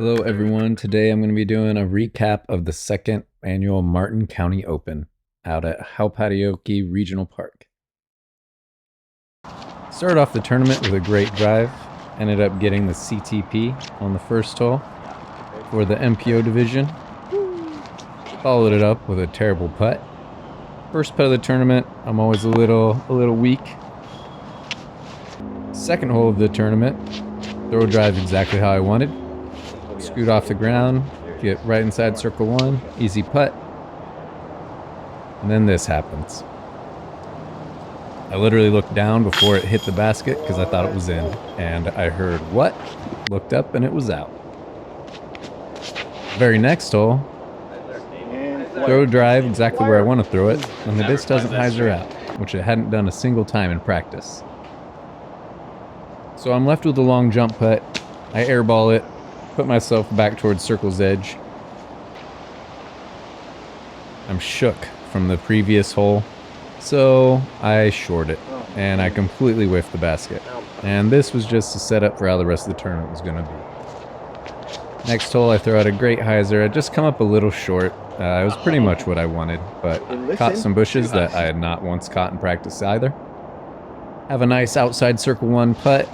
Hello everyone, today I'm going to be doing a recap of the second annual Martin County Open out at Halpatioke Regional Park. Started off the tournament with a great drive, ended up getting the CTP on the first hole for the MPO division. Followed it up with a terrible putt. First putt of the tournament, I'm always a little weak. Second hole of the tournament, throw drive exactly how I wanted. Scoot off the ground, get right inside circle one, easy putt. And then this happens. I literally looked down before it hit the basket because I thought it was in. And I heard what? Looked up and it was out. Very next hole, throw drive exactly where I want to throw it, and the disc doesn't hyzer out, which it hadn't done a single time in practice. So I'm left with a long jump putt. I airball it, put myself back towards circle's edge. I'm shook from the previous hole, so I short it, and I completely whiffed the basket. And this was just a setup for how the rest of the tournament was going to be. Next hole, I throw out a great hyzer. I just come up a little short. It was pretty much what I wanted, but caught some bushes that I had not once caught in practice either. Have a nice outside circle one putt,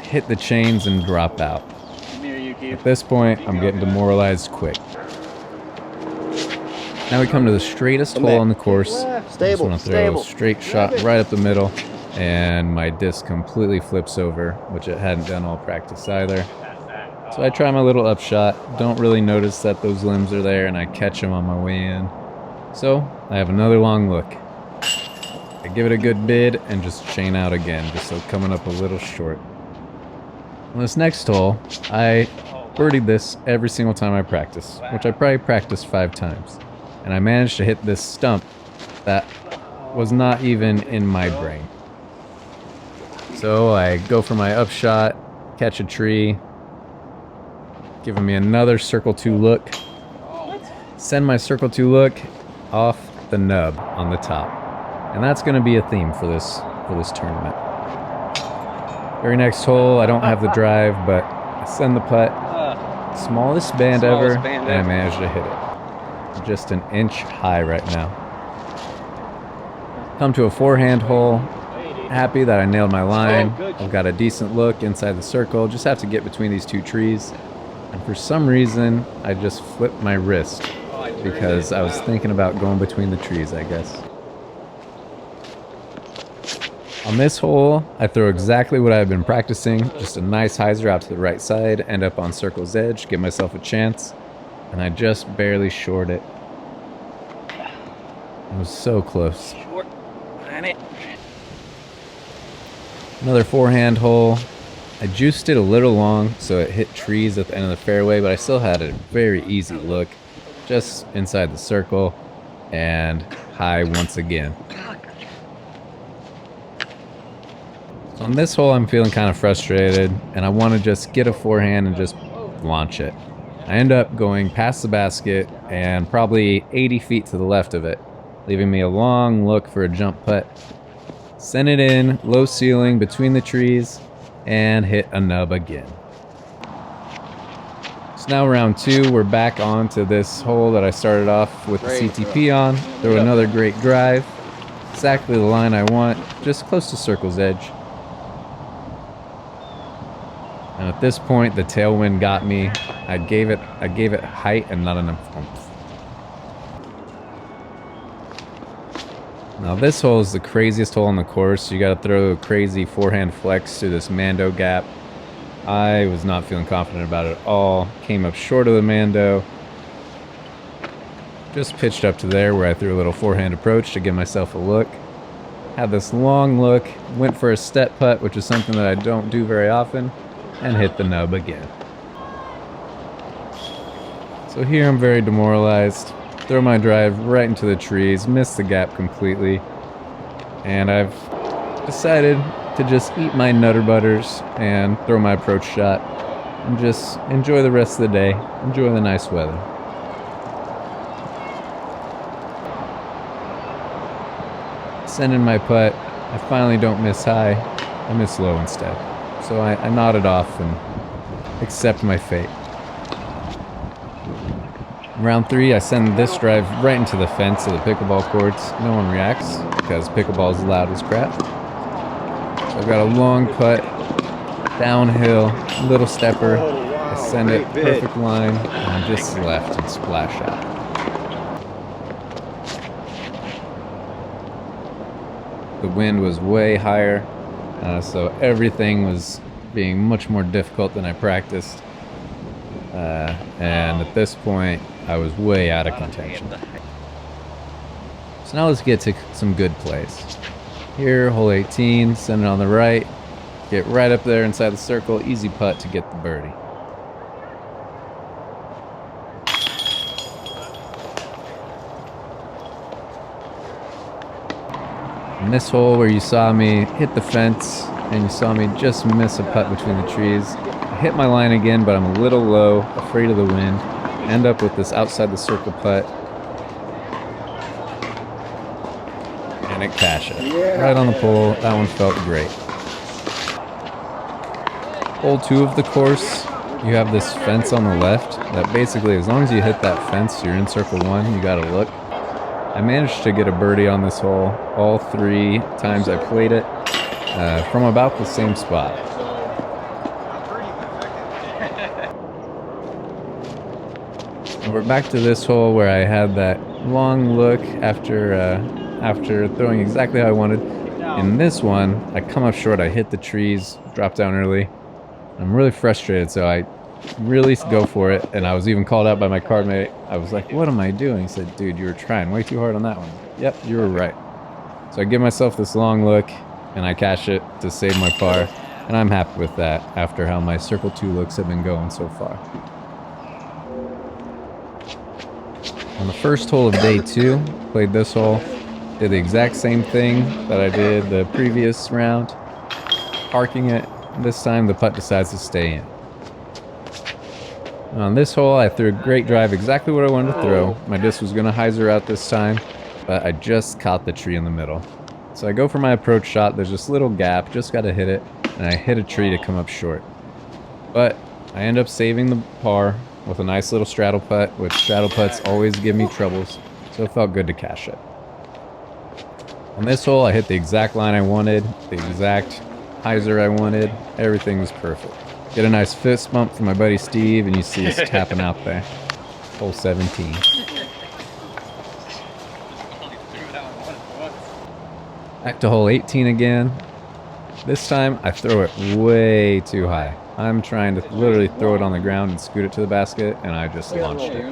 hit the chains and drop out. At this point, I'm getting demoralized quick. Now we come to the straightest hole on the course. I just want to throw a straight shot right up the middle, and my disc completely flips over, which it hadn't done all practice either. So I try my little upshot, don't really notice that those limbs are there, and I catch them on my way in. So I have another long look. I give it a good bid and just chain out again, just so coming up a little short. On this next hole, I birdied this every single time I practice, which I probably practiced 5 times. And I managed to hit this stump that was not even in my brain. So I go for my upshot, catch a tree, giving me another circle 2 look. Send my circle 2 look off the nub on the top. And that's going to be a theme for this tournament. Very next hole, I don't have the drive, but I send the putt. Smallest band ever, and I managed to hit it. Just an inch high right now. Come to a forehand hole. Happy that I nailed my line. I've got a decent look inside the circle. Just have to get between these 2 trees. And for some reason, I just flipped my wrist because I was thinking about going between the trees, I guess. On this hole, I throw exactly what I've been practicing, just a nice hyzer out to the right side, end up on circle's edge, give myself a chance, and I just barely short it. It was so close. Another forehand hole. I juiced it a little long, so it hit trees at the end of the fairway, but I still had a very easy look, just inside the circle, and high once again. On this hole, I'm feeling kind of frustrated, and I want to just get a forehand and just launch it. I end up going past the basket and probably 80 feet to the left of it, leaving me a long look for a jump putt. Send it in, low ceiling between the trees, and hit a nub again. So now round 2, we're back onto this hole that I started off with the CTP on. Throw another great drive, exactly the line I want, just close to circle's edge. And at this point, the tailwind got me. I gave it height and not enough oomph. Now this hole is the craziest hole on the course. You got to throw a crazy forehand flex through this Mando gap. I was not feeling confident about it at all. Came up short of the Mando. Just pitched up to there where I threw a little forehand approach to give myself a look. Had this long look. Went for a step putt, which is something that I don't do very often. And hit the nub again. So here I'm very demoralized. Throw my drive right into the trees, miss the gap completely. And I've decided to just eat my Nutter Butters and throw my approach shot and just enjoy the rest of the day, enjoy the nice weather. Send in my putt. I finally don't miss high, I miss low instead. So I nodded off and accept my fate. Round 3, I send this drive right into the fence of the pickleball courts. No one reacts because pickleball is loud as crap. So I've got a long putt, downhill, little stepper. I send it perfect line and just left and splash out. The wind was way higher, so everything was being much more difficult than I practiced. And at this point, I was way out of contention. So now let's get to some good plays. Here, hole 18, send it on the right. Get right up there inside the circle, easy putt to get the birdie. In this hole where you saw me hit the fence and you saw me just miss a putt between the trees, I hit my line again, but I'm a little low, afraid of the wind. End up with this outside the circle putt. And it cashed it. Right on the pole. That one felt great. Hole 2 of the course, you have this fence on the left that basically, as long as you hit that fence, you're in circle 1, you gotta look. I managed to get a birdie on this hole all 3 times I played it from about the same spot. And we're back to this hole where I had that long look after throwing exactly how I wanted. In this one, I come up short, I hit the trees, dropped down early. I'm really frustrated, so I really go for it, and I was even called out by my card mate. I was like, what am I doing? He said, dude, you were trying way too hard on that one. Yep, you were right. So I give myself this long look, and I cash it to save my par, and I'm happy with that after how my circle 2 looks have been going so far. On the first hole of day 2, played this hole, did the exact same thing that I did the previous round, parking it. This time the putt decides to stay in. On this hole, I threw a great drive, exactly what I wanted to throw. My disc was going to hyzer out this time, but I just caught the tree in the middle. So I go for my approach shot. There's this little gap, just got to hit it, and I hit a tree to come up short. But I end up saving the par with a nice little straddle putt, which straddle putts always give me troubles, so it felt good to cash it. On this hole, I hit the exact line I wanted, the exact hyzer I wanted. Everything was perfect. Get a nice fist bump from my buddy Steve, and you see us tapping out there. Hole 17. Back to hole 18 again. This time, I throw it way too high. I'm trying to literally throw it on the ground and scoot it to the basket, and I just launched it.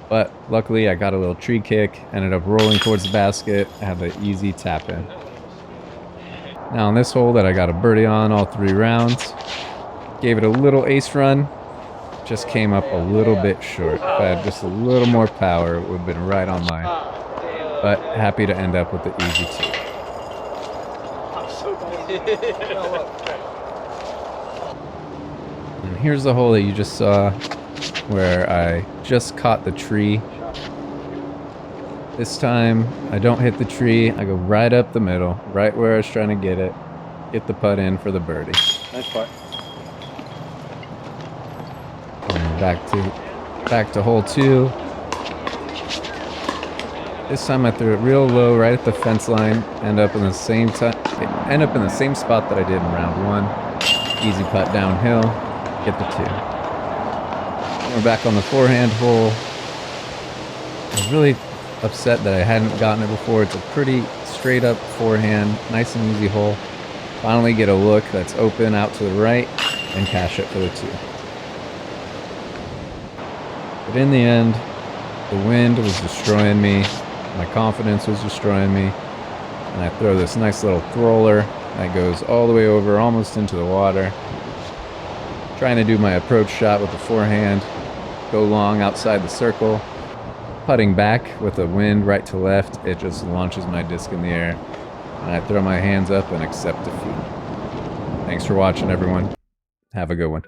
But luckily, I got a little tree kick, ended up rolling towards the basket, had the easy tap in. Now on this hole that I got a birdie on all 3 rounds, gave it a little ace run, just came up a little bit short. If I had just a little more power, it would have been right on line. But happy to end up with the easy 2. And here's the hole that you just saw, where I just caught the tree. This time, I don't hit the tree, I go right up the middle, right where I was trying to get it, get the putt in for the birdie. Nice putt. And back to hole 2. This time I threw it real low, right at the fence line, end up in the same spot that I did in round 1. Easy putt downhill, get the 2. We're back on the forehand hole. I was really upset that I hadn't gotten it before. It's a pretty straight up forehand, nice and easy hole. Finally get a look that's open out to the right and cash it for the 2. But in the end, the wind was destroying me, my confidence was destroying me, and I throw this nice little thrower that goes all the way over, almost into the water. Trying to do my approach shot with the forehand, go long outside the circle. Putting back with the wind right to left, it just launches my disc in the air, and I throw my hands up and accept defeat. Thanks for watching, everyone. Have a good one.